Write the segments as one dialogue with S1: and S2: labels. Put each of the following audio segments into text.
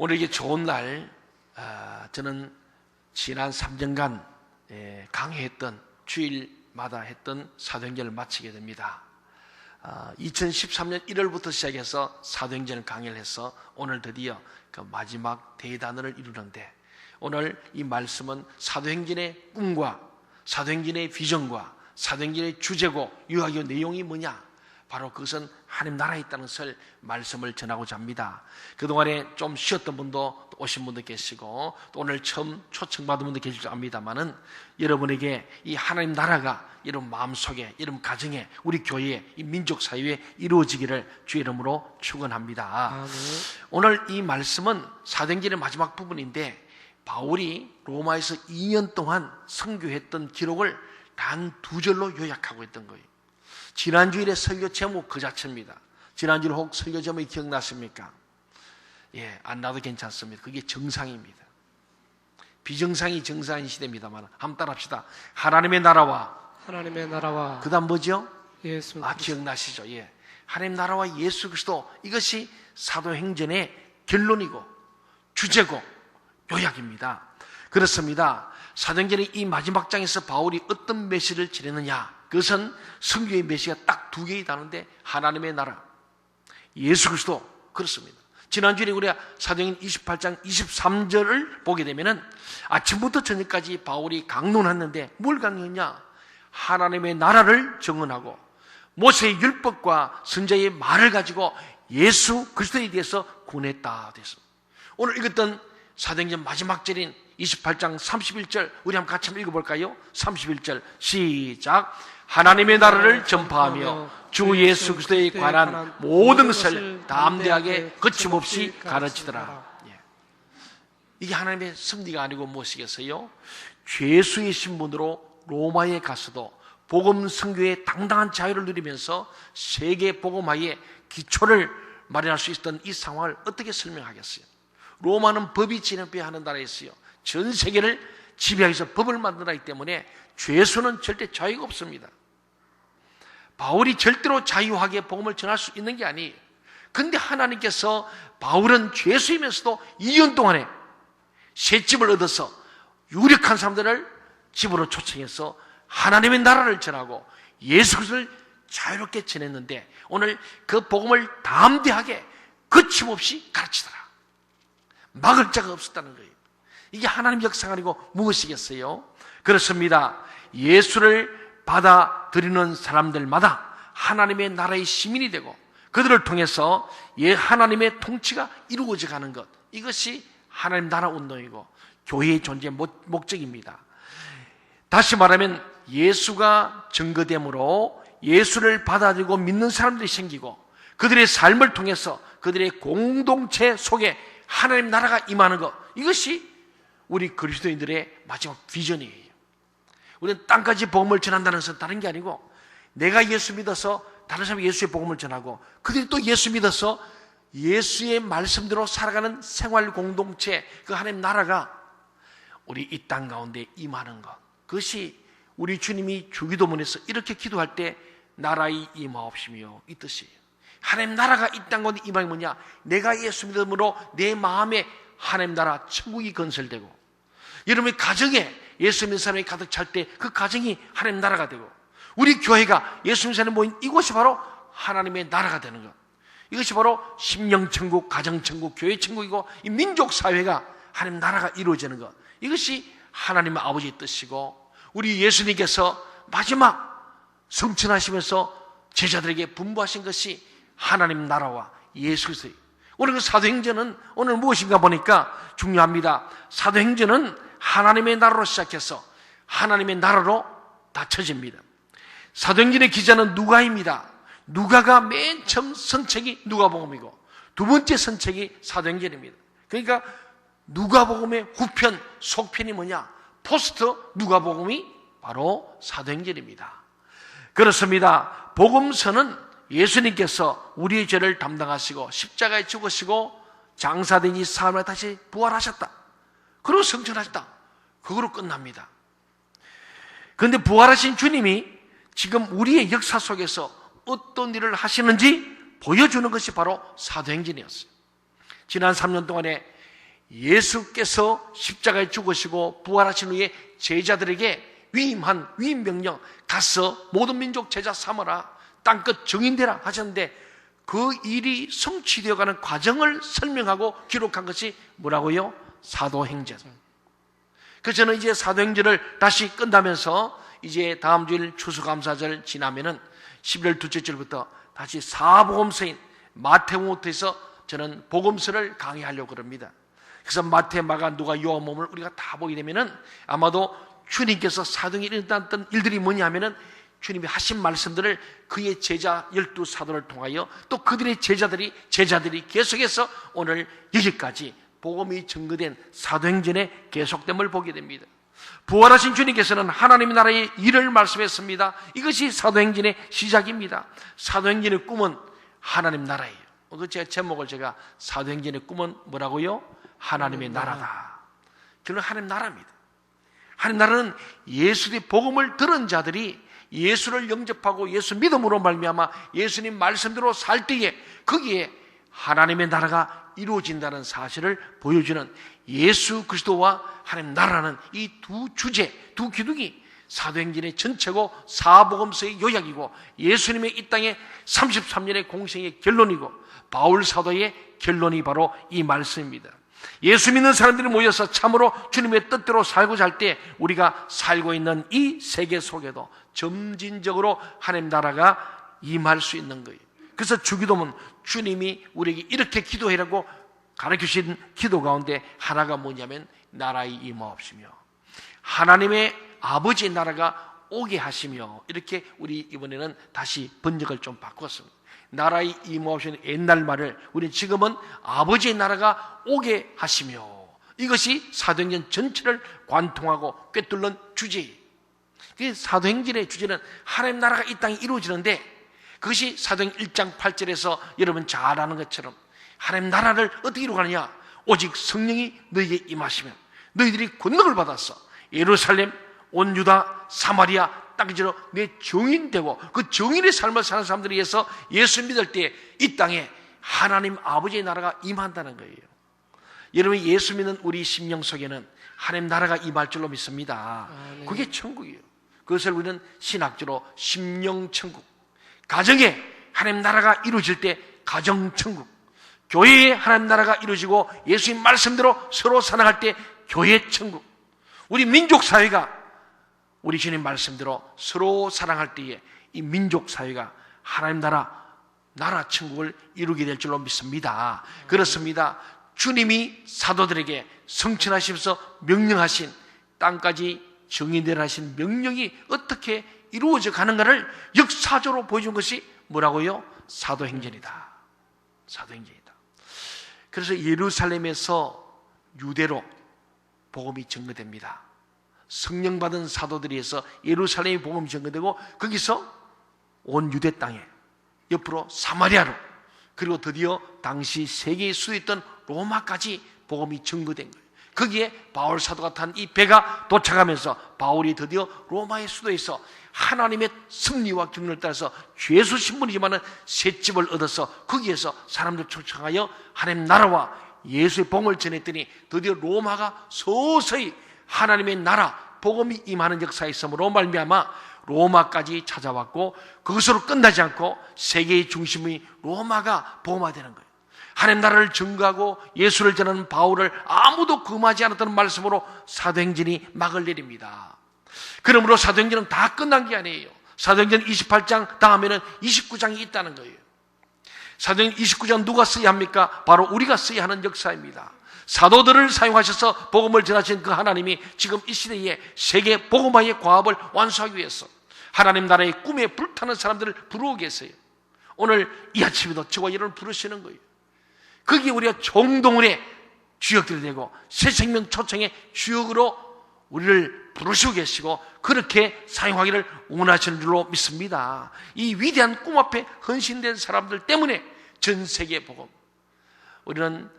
S1: 오늘 이게 좋은 날, 저는 지난 3년간 강해했던 주일마다 했던 사도행전을 마치게 됩니다. 2013년 1월부터 시작해서 사도행전을 강의를 해서 오늘 드디어 그 마지막 대단원을 이루는데, 오늘 이 말씀은 사도행전의 꿈과 사도행전의 비전과 사도행전의 주제고 유학의 내용이 뭐냐? 바로 그것은 하나님 나라에 있다는 것을 말씀을 전하고자 합니다. 그동안에 좀 쉬었던 분도 오신 분도 계시고 또 오늘 처음 초청받은 분도 계실 줄 압니다만은, 여러분에게 이 하나님 나라가 여러분 마음속에, 여러분 가정에, 우리 교회에, 이 민족 사회에 이루어지기를 주의 이름으로 축원합니다.
S2: 아멘.
S1: 오늘 이 말씀은 사도행전의 마지막 부분인데, 바울이 로마에서 2년 동안 선교했던 기록을 단 2절로 요약하고 있던 거예요. 지난주일의 설교 제목 그 자체입니다. 지난주일 혹 설교 제목이 기억나십니까? 안 나도 괜찮습니다. 그게 정상입니다. 비정상이 정상인 시대입니다만 한번 따라합시다. 하나님의 나라와
S2: 하나님의
S1: 그 다음 뭐죠?
S2: 예수
S1: 기억나시죠? 하나님 나라와 예수 그리스도, 이것이 사도행전의 결론이고 주제고 요약입니다. 그렇습니다. 사도행전의 이 마지막 장에서 바울이 어떤 메시지를 전했느냐? 그것은 성경의 메시지가 딱 2개 있다는데, 하나님의 나라, 예수 그리스도. 그렇습니다. 지난주에 우리가 사도행전 28장 23절을 보게 되면은 아침부터 저녁까지 바울이 강론했는데 뭘 강론했냐? 하나님의 나라를 증언하고 모세의 율법과 선지자의 말을 가지고 예수 그리스도에 대해서 구원했다 됐어. 오늘 읽었던 사도행전 마지막 절인 28장 31절 우리 한번 같이 한번 읽어볼까요? 31절 시작. 하나님의 나라를 전파하며 주 예수 그리스도에 관한 모든 것을 담대하게 거침없이 가르치더라. 이게 하나님의 섭리가 아니고 무엇이겠어요? 죄수의 신분으로 로마에 가서도 복음 선교의 당당한 자유를 누리면서 세계 복음화의 기초를 마련할 수 있었던 이 상황을 어떻게 설명하겠어요? 로마는 법이 지배하는 나라였어요. 전 세계를 지배하기 위해서 법을 만들었기 때문에 죄수는 절대 자유가 없습니다. 바울이 절대로 자유하게 복음을 전할 수 있는 게 아니에요. 그런데 하나님께서 바울은 죄수이면서도 2년 동안에 새 집을 얻어서 유력한 사람들을 집으로 초청해서 하나님의 나라를 전하고 예수 그리스도를 자유롭게 전했는데, 오늘 그 복음을 담대하게 거침없이 가르치더라. 막을 자가 없었다는 거예요. 이게 하나님 역사가 아니고 무엇이겠어요? 그렇습니다. 예수를 받아들이는 사람들마다 하나님의 나라의 시민이 되고 그들을 통해서 하나님의 통치가 이루어져 가는 것, 이것이 하나님 나라 운동이고 교회의 존재의 목적입니다. 다시 말하면 예수가 증거됨으로 예수를 받아들이고 믿는 사람들이 생기고 그들의 삶을 통해서 그들의 공동체 속에 하나님 나라가 임하는 것, 이것이 우리 그리스도인들의 마지막 비전이에요. 우리는 땅까지 복음을 전한다는 것은 다른 게 아니고, 내가 예수 믿어서 다른 사람이 예수의 복음을 전하고 그들이 또 예수 믿어서 예수의 말씀대로 살아가는 생활 공동체, 그 하나님 나라가 우리 이 땅 가운데 임하는 것, 그것이 우리 주님이 주기도문에서 이렇게 기도할 때 나라의 임하옵시며 이 뜻이에요. 하나님 나라가 이 땅 가운데 임하는 게 뭐냐? 내가 예수 믿음으로 내 마음에 하나님 나라 천국이 건설되고, 여러분의 가정에 예수 믿는 사람이 가득 찰 때 그 가정이 하나님 나라가 되고, 우리 교회가 예수 믿는 사람이 모인 이곳이 바로 하나님의 나라가 되는 것, 이것이 바로 심령천국, 가정천국, 교회천국이고 이 민족사회가 하나님 나라가 이루어지는 것, 이것이 하나님의 아버지의 뜻이고, 우리 예수님께서 마지막 성천하시면서 제자들에게 분부하신 것이 하나님 나라와 예수 그리스도예요. 오늘 그 사도행전은 오늘 무엇인가 보니까 중요합니다. 사도행전은 하나님의 나라로 시작해서 하나님의 나라로 닫혀집니다. 사도행전의 기자는 누가입니다. 누가가 맨 처음 선책이 누가복음이고 두 번째 선책이 사도행전입니다. 그러니까 누가복음의 후편, 속편이 뭐냐? 포스트 누가복음이 바로 사도행전입니다. 그렇습니다. 복음서는 예수님께서 우리의 죄를 담당하시고 십자가에 죽으시고 장사된 이 사람을 다시 부활하셨다, 그리고 성천하셨다, 그거로 끝납니다. 그런데 부활하신 주님이 지금 우리의 역사 속에서 어떤 일을 하시는지 보여주는 것이 바로 사도행전이었어요. 지난 3년 동안에 예수께서 십자가에 죽으시고 부활하신 후에 제자들에게 위임한 위임 명령, 가서 모든 민족 제자 삼으라, 땅끝 증인되라 하셨는데, 그 일이 성취되어가는 과정을 설명하고 기록한 것이 뭐라고요? 사도행전. 그래서 저는 이제 사도행전을 다시 끝나면서 이제 다음 주일 추수감사절 지나면은 11월 둘째 주일부터 다시 사복음서인 마태복음부터해서 저는 복음서를 강의하려고 합니다. 그래서 마태, 마가, 누가, 요한복음을 우리가 다 보게 되면은 아마도 주님께서 사도행전에 일어났던 일들이 뭐냐 하면은 주님이 하신 말씀들을 그의 제자 12사도를 통하여 또 그들의 제자들이 계속해서 오늘 여기까지 복음이 증거된 사도행전의 계속됨을 보게 됩니다. 부활하신 주님께서는 하나님의 나라의 일을 말씀했습니다. 이것이 사도행전의 시작입니다. 사도행전의 꿈은 하나님 나라예요. 그 제목을 제가 사도행전의 꿈은 뭐라고요? 하나님의 나라다. 그는 하나님 나라입니다. 하나님 나라는 예수의 복음을 들은 자들이 예수를 영접하고 예수 믿음으로 말미암아 예수님 말씀대로 살 때에 거기에 하나님의 나라가 이루어진다는 사실을 보여주는 예수 그리스도와 하나님 나라는 이 두 주제, 두 기둥이 사도행전의 전체고 사복음서의 요약이고 예수님의 이 땅에 33년의 공생의 결론이고 바울 사도의 결론이 바로 이 말씀입니다. 예수 믿는 사람들이 모여서 참으로 주님의 뜻대로 살고자 할 때 우리가 살고 있는 이 세계 속에도 점진적으로 하나님 나라가 임할 수 있는 거예요. 그래서 주기도문, 주님이 우리에게 이렇게 기도해라고 가르치신 기도 가운데 하나가 뭐냐면 나라의 임하옵시며 하나님의 아버지의 나라가 오게 하시며, 이렇게 우리 이번에는 다시 번역을 좀 바꿨습니다. 나라의 임하옵시는 옛날 말을 우리는 지금은 아버지의 나라가 오게 하시며, 이것이 사도행전 전체를 관통하고 꿰뚫는 주제예요. 사도행전의 주제는 하나님 나라가 이 땅에 이루어지는데, 그것이 사도행전 1장 8절에서 여러분 잘 아는 것처럼 하나님 나라를 어떻게 이루어가느냐? 오직 성령이 너희에게 임하시면 너희들이 권능을 받아서 예루살렘, 온 유다, 사마리아 땅지로 내 증인되고, 그 증인의 삶을 사는 사람들에 의해서 예수 믿을 때 이 땅에 하나님 아버지의 나라가 임한다는 거예요. 여러분, 예수 믿는 우리 심령 속에는 하나님 나라가 임할 줄로 믿습니다. 그게 천국이에요. 그것을 우리는 신학적으로 심령천국, 가정에 하나님 나라가 이루어질 때 가정천국, 교회에 하나님 나라가 이루어지고 예수님 말씀대로 서로 사랑할 때 교회천국, 우리 민족사회가 우리 주님 말씀대로 서로 사랑할 때에 이 민족사회가 하나님 나라 천국을 이루게 될 줄로 믿습니다. 그렇습니다. 주님이 사도들에게 성천하시면서 명령하신 땅까지 정의되라 하신 명령이 어떻게 이루어져 가는가를 역사적으로 보여준 것이 뭐라고요? 사도행전이다. 사도행전이다. 그래서 예루살렘에서 유대로 복음이 증거됩니다. 성령 받은 사도들이 해서 예루살렘이 복음이 증거되고, 거기서 온 유대 땅에, 옆으로 사마리아로, 그리고 드디어 당시 세계의 수도였던 로마까지 복음이 증거된 거예요. 거기에 바울 사도가 탄 이 배가 도착하면서 바울이 드디어 로마의 수도에서 하나님의 섭리와 경륜을 따라서 죄수 신분이지만은 새 집을 얻어서 거기에서 사람들 초청하여 하나님 나라와 예수의 복음을 전했더니 드디어 로마가 서서히 하나님의 나라 복음이 임하는 역사에 있으므로 말미암아 로마까지 찾아왔고, 그것으로 끝나지 않고 세계의 중심이 로마가 복음화되는 거예요. 하나님 나라를 증거하고 예수를 전하는 바울을 아무도 금하지 않았다는 말씀으로 사도행전이 막을 내립니다. 그러므로 사도행전은 다 끝난 게 아니에요. 사도행전 28장 다음에는 29장이 있다는 거예요. 사도행전 29장 누가 써야 합니까? 바로 우리가 써야 하는 역사입니다. 사도들을 사용하셔서 복음을 전하신 그 하나님이 지금 이 시대에 세계 복음화의 과업을 완수하기 위해서 하나님 나라의 꿈에 불타는 사람들을 부르고 계세요. 오늘 이 아침에도 저와 여러분을 부르시는 거예요. 거기에 우리가 총동원의 주역들이 되고 새 생명 초청의 주역으로 우리를 부르시고 계시고, 그렇게 사용하기를 원하시는 줄로 믿습니다. 이 위대한 꿈 앞에 헌신된 사람들 때문에 전 세계 복음. 우리는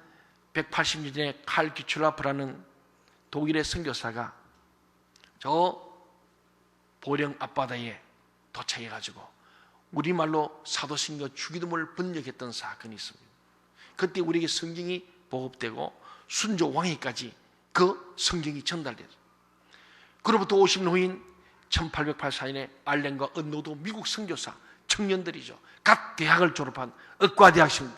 S1: 180년 전에 칼 기출라프라는 독일의 선교사가 저 보령 앞바다에 도착해가지고 우리말로 사도신경 주기도문을 번역했던 사건이 있습니다. 그때 우리에게 성경이 보급되고 순조 왕위까지 그 성경이 전달됐어요. 그로부터 50년 후인 1884년에 알렌과 은노도 미국 선교사 청년들이죠. 갓 대학을 졸업한 의과대학생들,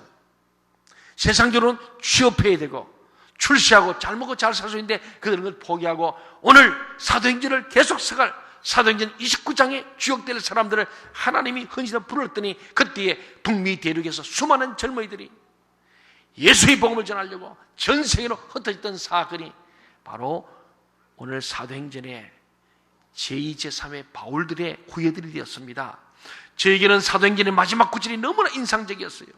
S1: 세상적으로는 취업해야 되고 출세하고 잘 먹고 잘 살 수 있는데 그들은 그걸 포기하고 오늘 사도행전을 계속 써갈 사도행전 29장에 주역될 사람들을 하나님이 헌신을 불렀더니 그때에 북미 대륙에서 수많은 젊은이들이 예수의 복음을 전하려고 전 세계로 흩어졌던 사건이 바로 오늘 사도행전의 제2, 제3의 바울들의 후예들이 되었습니다. 저에게는 사도행전의 마지막 구절이 너무나 인상적이었어요.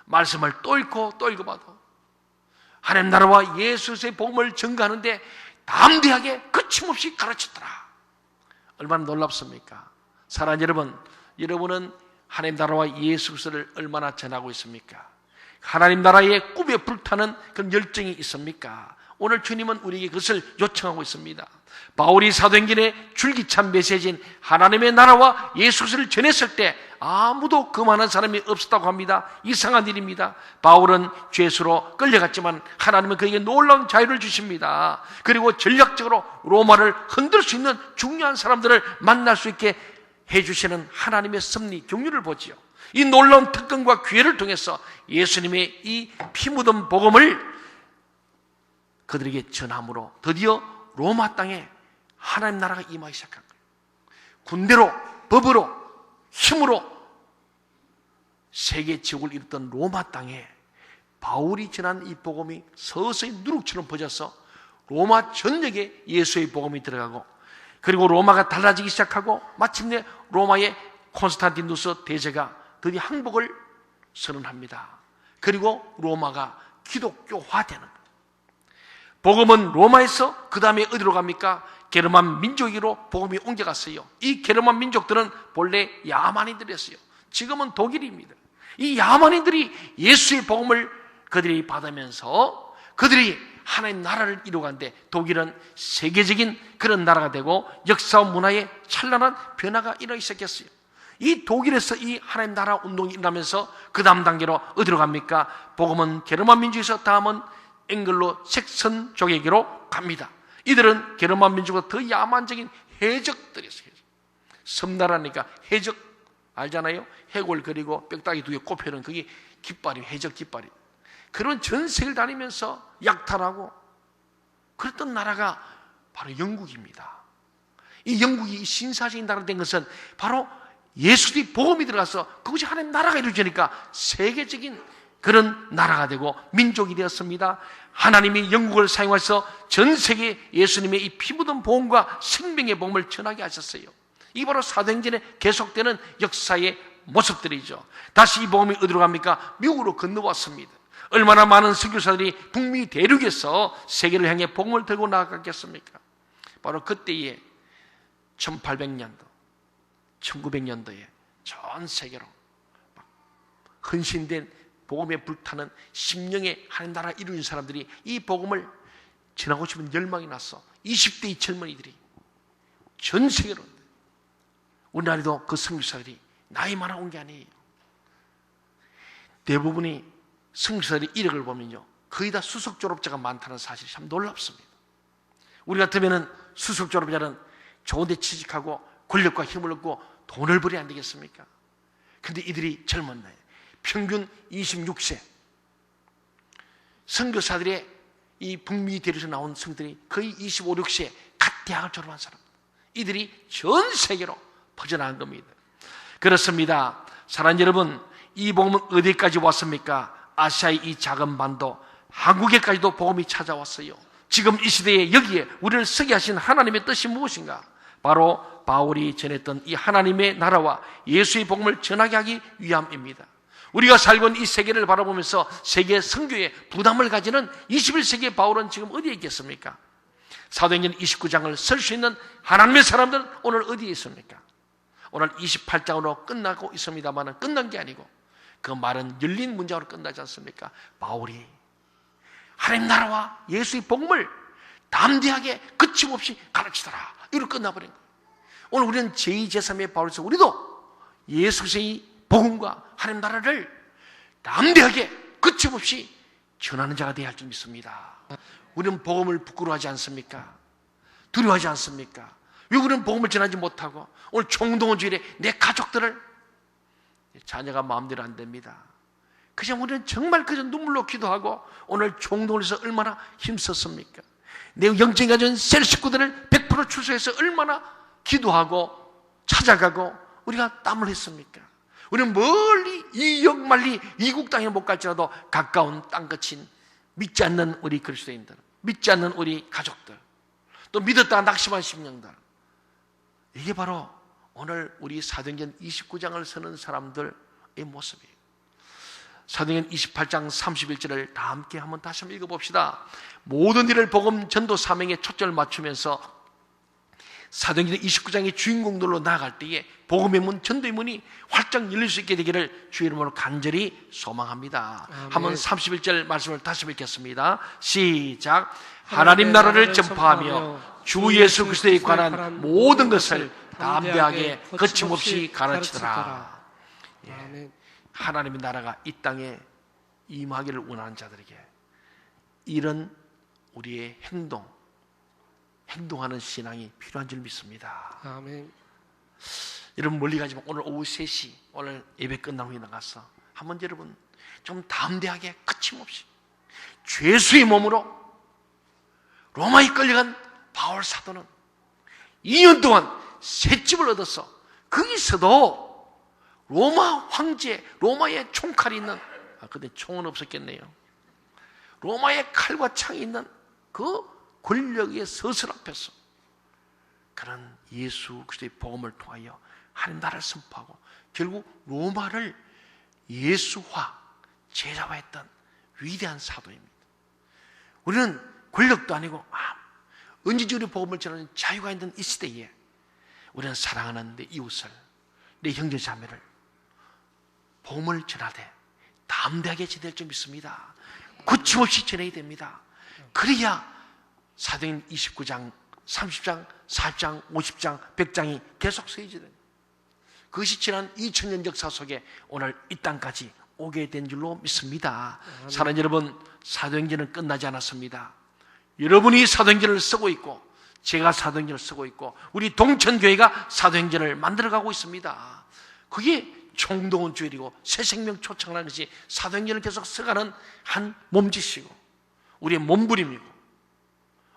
S1: 말씀을 또 읽고 또 읽어봐도 하나님 나라와 예수의 복음을 전가하는데 담대하게 거침없이 가르치더라. 얼마나 놀랍습니까? 사랑하는 여러분, 여러분은 하나님 나라와 예수 그리스도를 얼마나 전하고 있습니까? 하나님 나라의 꿈에 불타는 그런 열정이 있습니까? 오늘 주님은 우리에게 그것을 요청하고 있습니다. 바울이 사도행전의 줄기찬 메시지인 하나님의 나라와 예수 그리스도를 전했을 때 아무도 그만한 사람이 없었다고 합니다. 이상한 일입니다. 바울은 죄수로 끌려갔지만 하나님은 그에게 놀라운 자유를 주십니다. 그리고 전략적으로 로마를 흔들 수 있는 중요한 사람들을 만날 수 있게 해주시는 하나님의 섭리, 경륜을 보지요. 이 놀라운 특권과 기회를 통해서 예수님의 이 피 묻은 복음을 그들에게 전함으로 드디어 로마 땅에 하나님 나라가 임하기 시작한 거예요. 군대로, 법으로, 힘으로 세계 지옥을 이뤘던 로마 땅에 바울이 전한 이 복음이 서서히 누룩처럼 퍼져서 로마 전역에 예수의 복음이 들어가고 그리고 로마가 달라지기 시작하고 마침내 로마의 콘스탄티누스 대제가 드디어 항복을 선언합니다. 그리고 로마가 기독교화되는 거예요. 복음은 로마에서 그 다음에 어디로 갑니까? 게르만 민족으로 복음이 옮겨갔어요. 이 게르만 민족들은 본래 야만인들이었어요. 지금은 독일입니다. 이 야만인들이 예수의 복음을 그들이 받으면서 그들이 하나님 나라를 이루어가는데 독일은 세계적인 그런 나라가 되고 역사와 문화에 찬란한 변화가 일어나기 시작했어요. 이 독일에서 이 하나님 나라 운동이 일어나면서 그 다음 단계로 어디로 갑니까? 복음은 게르만 민족에서 다음은 앵글로 색선족에게로 갑니다. 이들은 게르만 민족보다 더 야만적인 해적들이었어요. 섬나라니까 해적 알잖아요? 해골 그리고 뼈다귀 두 개 꼽혀는 그게 깃발이 해적 깃발이. 그런 전 세계를 다니면서 약탈하고 그랬던 나라가 바로 영국입니다. 이 영국이 신사적인 나라가 된 것은 바로 예수의 복음이 들어가서 그것이 하나님 나라가 이루어지니까 세계적인 그런 나라가 되고 민족이 되었습니다. 하나님이 영국을 사용해서 전 세계에 예수님의 이 피 묻은 복음과 생명의 복음을 전하게 하셨어요. 이 바로 사도행전에 계속되는 역사의 모습들이죠. 다시 이 복음이 어디로 갑니까? 미국으로 건너왔습니다. 얼마나 많은 선교사들이 북미 대륙에서 세계를 향해 복음을 들고 나아갔겠습니까? 바로 그때에 1800년도, 1900년도에 전 세계로 헌신된 복음에 불타는 심령의 하나님 나라 이루는 사람들이 이 복음을 전하고 싶은 열망이 났어. 20대의 젊은이들이 전 세계로. 우리나라에도 그 선교사들이 나이만 온 게 아니에요. 대부분이 선교사들의 이력을 보면요, 거의 다 수석 졸업자가 많다는 사실이 참 놀랍습니다. 우리 같으면 수석 졸업자는 좋은 데 취직하고 권력과 힘을 얻고 돈을 벌여야 안 되겠습니까? 그런데 이들이 젊은 나이 평균 26세 선교사들의 이 북미 대륙에서 나온 성들이 거의 25, 6세에 갓 대학을 졸업한 사람, 이들이 전 세계로 퍼져나간 겁니다. 그렇습니다. 사랑하는 여러분, 이 복음은 어디까지 왔습니까? 아시아의 이 작은 반도 한국에까지도 복음이 찾아왔어요. 지금 이 시대에 여기에 우리를 서게 하신 하나님의 뜻이 무엇인가? 바로 바울이 전했던 이 하나님의 나라와 예수의 복음을 전하게 하기 위함입니다. 우리가 살고 있는 이 세계를 바라보면서 세계 선교에 부담을 가지는 21세기의 바울은 지금 어디에 있겠습니까? 사도행전 29장을 쓸 수 있는 하나님의 사람들은 오늘 어디에 있습니까? 오늘 28장으로 끝나고 있습니다만 끝난 게 아니고 그 말은 열린 문장으로 끝나지 않습니까? 바울이 하나님 나라와 예수의 복음을 담대하게 거침없이 가르치더라, 이로 끝나버린 거예요. 오늘 우리는 제2, 제3의 바울에서 우리도 예수의 복음과 하나님 나라를 담대하게 거침없이 전하는 자가 되어야 할 줄 믿습니다. 우리는 복음을 부끄러워하지 않습니까? 두려워하지 않습니까? 왜 우리는 복음을 전하지 못하고 오늘 총동원 주일에 내 가족들을, 자녀가 마음대로 안 됩니다. 그냥 우리는 정말 그저 눈물로 기도하고 오늘 총동원에서 얼마나 힘썼습니까? 내 영적인 가진 셀 식구들을 100% 출소해서 얼마나 기도하고 찾아가고 우리가 땀을 했습니까? 우리는 멀리 이역 만리 이국 땅에 못 갈지라도 가까운 땅끝인 믿지 않는 우리 그리스도인들, 믿지 않는 우리 가족들, 또 믿었다가 낙심한 심령들, 이게 바로 오늘 우리 사도행전 29장을 쓰는 사람들의 모습이에요. 사도행전 28장 31절을 다 함께 한번 다시 한번 읽어봅시다. 모든 일을 복음 전도 사명에 초점을 맞추면서 사도행전 29장의 주인공들로 나아갈 때에 복음의 문, 전도의 문이 활짝 열릴 수 있게 되기를 주의 이름으로 간절히 소망합니다. 아멘. 한번 31절 말씀을 다시 읽겠습니다. 시작. 하나님 나라를 전파하며 주 예수 그리스도에 관한 모든 것을 담대하게 거침없이 가르치더라. 예. 하나님의 나라가 이 땅에 임하기를 원하는 자들에게 이런 우리의 행동하는 신앙이 필요한 줄 믿습니다.
S2: 아멘.
S1: 여러분 멀리 가지만 오늘 오후 3시 오늘 예배 끝난 후에 나가서 한번 여러분 좀 담대하게 거침없이 죄수의 몸으로 로마에 끌려간 바울 사도는 2년 동안 새 집을 얻어서 거기서도 로마 황제, 로마의 총칼이 있는, 그때 총은 없었겠네요. 로마의 칼과 창이 있는 그 권력의 서슬 앞에서 그런 예수 그리스도의 복음을 통하여 하나님 나라를 선포하고 결국 로마를 예수화, 제자화했던 위대한 사도입니다. 우리는 권력도 아니고 언제든지 우리 복음을 전하는 자유가 있는 이 시대에 우리는 사랑하는 내 이웃을, 내 형제 자매를 복음을 전하되 담대하게 전할 줄 믿습니다. 거침없이 전해야 됩니다. 그래야 사도행전 29장, 30장, 40장, 50장, 100장이 계속 쓰여지는 거예요. 그것이 지난 2000년 역사 속에 오늘 이 땅까지 오게 된 줄로 믿습니다. 사랑하는 여러분, 사도행전은 끝나지 않았습니다. 여러분이 사도행전을 쓰고 있고 제가 사도행전을 쓰고 있고 우리 동천교회가 사도행전을 만들어가고 있습니다. 그게 총동원 주일이고 새 생명 초청하는 것이 사도행전을 계속 써가는 한 몸짓이고 우리의 몸부림이고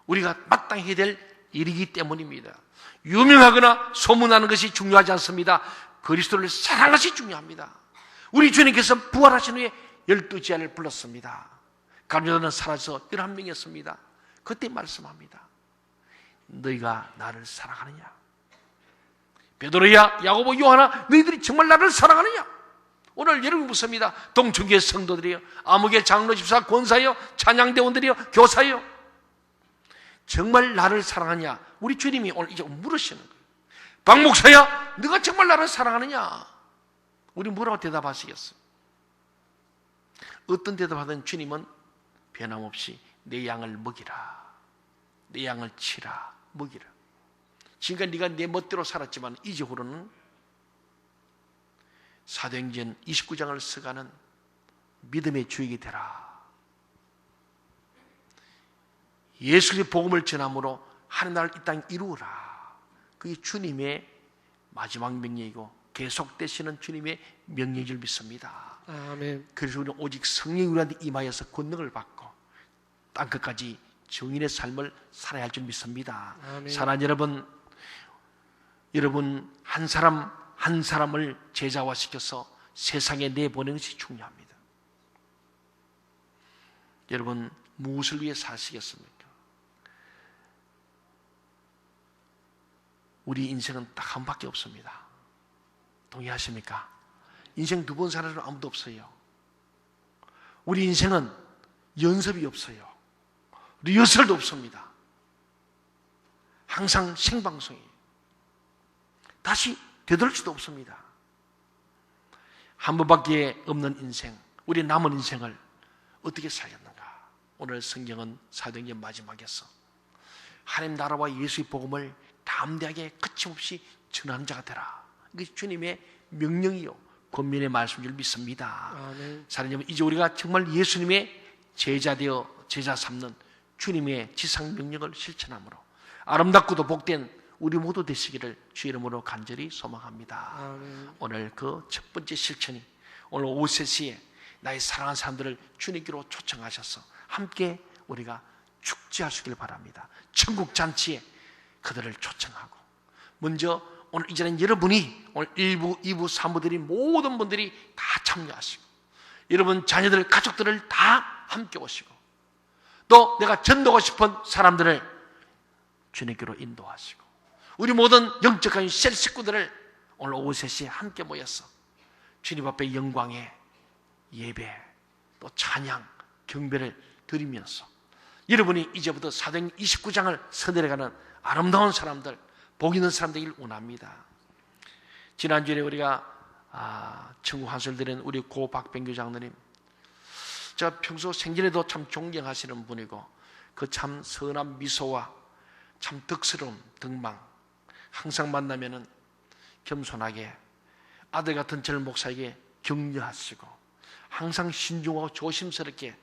S1: 우리가 마땅히 해야 될 일이기 때문입니다. 유명하거나 소문나는 것이 중요하지 않습니다. 그리스도를 사랑하는 것이 중요합니다. 우리 주님께서 부활하신 후에 12제자를 불렀습니다. 가룟유다는 사라져서 11명이었습니다. 그때 말씀합니다. 너희가 나를 사랑하느냐? 베드로야, 야고보, 요한아, 너희들이 정말 나를 사랑하느냐? 오늘 여러분 묻습니다. 동천교회 성도들이요, 암흑의 장로, 집사, 권사요, 찬양대원들이요, 교사요, 정말 나를 사랑하냐? 우리 주님이 오늘 이제 물으시는 거예요. 박 목사야, 너가 정말 나를 사랑하느냐? 우리 뭐라고 대답하시겠어요? 어떤 대답하든 주님은 변함없이 내 양을 먹이라, 내 양을 치라, 먹이라. 지금까지 네가 내 멋대로 살았지만 이제후로는 사도행전 29장을 써가는 믿음의 주역이 되라. 예수의 복음을 전함으로 하나님 나라를 이 땅에 이루어라. 그게 주님의 마지막 명령이고 계속되시는 주님의 명령인 줄 믿습니다.
S2: 아멘.
S1: 그래서 우리는 오직 성령이 우리한테 임하여서 권능을 받고 땅끝까지 증인의 삶을 살아야 할 줄 믿습니다.
S2: 아멘.
S1: 사랑하는 여러분 한 사람 한 사람을 제자화시켜서 세상에 내보내는 것이 중요합니다. 여러분 무엇을 위해 사시겠습니까? 우리 인생은 딱 한 밖에 없습니다. 동의하십니까? 인생 두 번 사는 사람 아무도 없어요. 우리 인생은 연습이 없어요. 리허설도 없습니다. 항상 생방송이에요. 다시 되돌릴 수도 없습니다. 한 번밖에 없는 인생, 우리 남은 인생을 어떻게 살겠는가? 오늘 성경은 사도행전 마지막에서 하나님 나라와 예수의 복음을 담대하게 거침없이 전하는 자가 되라. 이게 주님의 명령이요 권면의 말씀인 줄 믿습니다.
S2: 아멘.
S1: 사랑하는 여러분, 이제 우리가 정말 예수님의 제자 되어 제자 삼는 주님의 지상 명령을 실천함으로 아름답고도 복된 우리 모두 되시기를 주 이름으로 간절히 소망합니다.
S2: 아멘.
S1: 오늘 그 첫 번째 실천이 오늘 오후 3시에 나의 사랑하는 사람들을 주님께로 초청하셔서 함께 우리가 축제할 수 있기를 바랍니다. 천국 잔치에 그들을 초청하고 먼저 오늘 이전엔 여러분이 오늘 1부, 2부, 3부들이 모든 분들이 다 참여하시고 여러분 자녀들, 가족들을 다 함께 오시고 또 내가 전도하고 싶은 사람들을 주님께로 인도하시고 우리 모든 영적인 셀 식구들을 오늘 오후 3시에 함께 모여서 주님 앞에 영광의 예배 또 찬양, 경배를 드리면서 여러분이 이제부터 사도행 29장을 서내려가는 아름다운 사람들, 복 있는 사람 되길 원합니다. 지난주에 우리가 천국 한술 드린 우리 고 박병규 장로님, 제가 평소 생전에도 참 존경하시는 분이고 그 참 선한 미소와 참 덕스러운 덕망, 항상 만나면은 겸손하게 아들 같은 절 목사에게 격려하시고 항상 신중하고 조심스럽게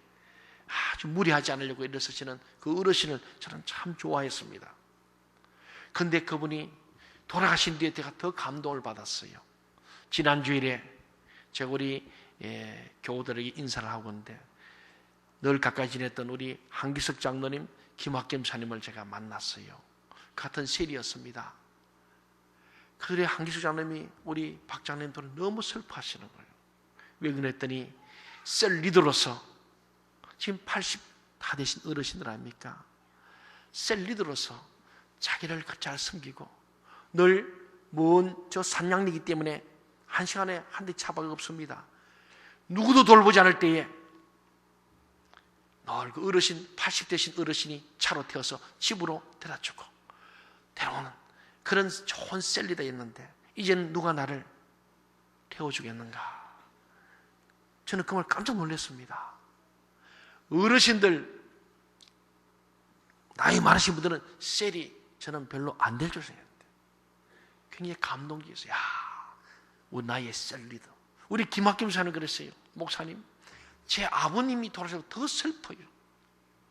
S1: 아주 무리하지 않으려고 일어서시는 그 어르신을 저는 참 좋아했습니다. 그런데 그분이 돌아가신 뒤에 제가 더 감동을 받았어요. 지난 주일에 제가 우리 교우들에게 인사를 하고 있는데 늘 가까이 지냈던 우리 한기석 장로님, 김학겸 사님을 제가 만났어요. 같은 셀이었습니다. 그들의 한기석 장로님이 우리 박 장로님들을 너무 슬퍼하시는 거예요. 왜 그랬더니 셀 리더로서 지금 80 다 되신 어르신들 아닙니까? 셀 리더로서 자기를 잘 섬기고 늘 먼 저 산양리기 때문에 한 시간에 한 대 차박이 없습니다. 누구도 돌보지 않을 때에 늘 그 어르신 80 되신 어르신이 차로 태워서 집으로 데려주고 데려오는 그런 좋은 셀 리더였는데 이제는 누가 나를 태워주겠는가? 저는 그 말 깜짝 놀랐습니다. 어르신들 나이 많으신 분들은 셀이 저는 별로 안 될 줄 생각했는데 굉장히 감동적이었어요. 야, 우리 나의 셀 리더. 우리 김학겸 사는 그랬어요. 목사님, 제 아버님이 돌아가셔서 더 슬퍼요.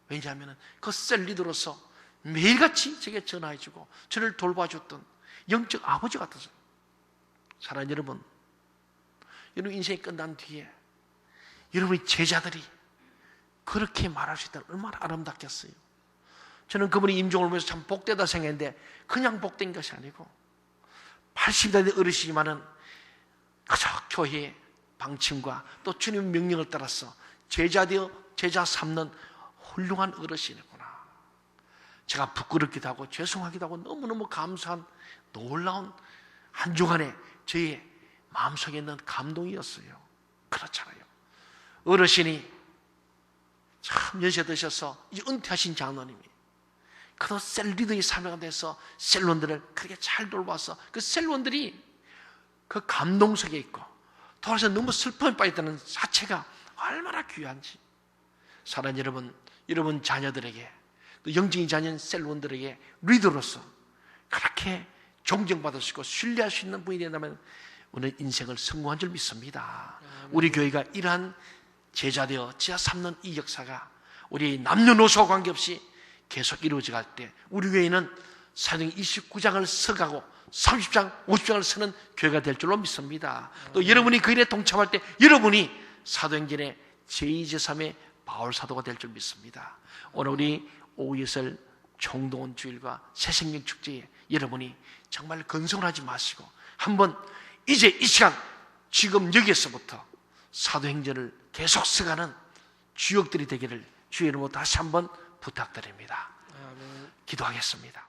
S1: 왜냐하면 그 셀 리더로서 매일같이 제게 전화해주고 저를 돌봐줬던 영적 아버지 같았어요. 사랑하는 여러분, 여러분 인생이 끝난 뒤에 여러분의 제자들이 그렇게 말할 수 있다면 얼마나 아름답겠어요. 저는 그분이 임종을 보면서 참 복되다 생각했는데 그냥 복된 것이 아니고 80대 된 어르시지만은 그저 교회의 방침과 또 주님 명령을 따라서 제자 되어 제자 삼는 훌륭한 어르신이구나. 제가 부끄럽기도 하고 죄송하기도 하고 너무너무 감사한 놀라운 한 주간의 저의 마음속에 있는 감동이었어요. 그렇잖아요. 어르신이 참 연세 드셔서 이제 은퇴하신 장로님이 그도 셀리더의 사명에 대해서 셀론들을 그렇게 잘 돌봐서 그 셀론들이 그 감동 속에 있고 돌아서 너무 슬픔에 빠졌다는 자체가 얼마나 귀한지. 사랑하는 여러분, 여러분 자녀들에게 또 영적인 자녀인 셀론들에게 리더로서 그렇게 존경받으시고 신뢰할 수 있는 분이 된다면 오늘 인생을 성공한 줄 믿습니다. 우리 교회가 이러한 제자되어 지하 삼는 이 역사가 우리 남녀노소 관계없이 계속 이루어져 갈 때 우리 교회는 사도행 29장을 서가고 30장, 50장을 서는 교회가 될 줄로 믿습니다. 또 여러분이 그 일에 동참할 때 여러분이 사도행전의 제2, 제3의 바울사도가 될 줄 믿습니다. 오늘 우리 오예설 총동원 주일과 새생명 축제에 여러분이 정말 건성을 하지 마시고 한번 이제 이 시간 지금 여기에서부터 사도행전을 계속 써가는 주역들이 되기를 주의 이름으로 다시 한번 부탁드립니다. 기도하겠습니다.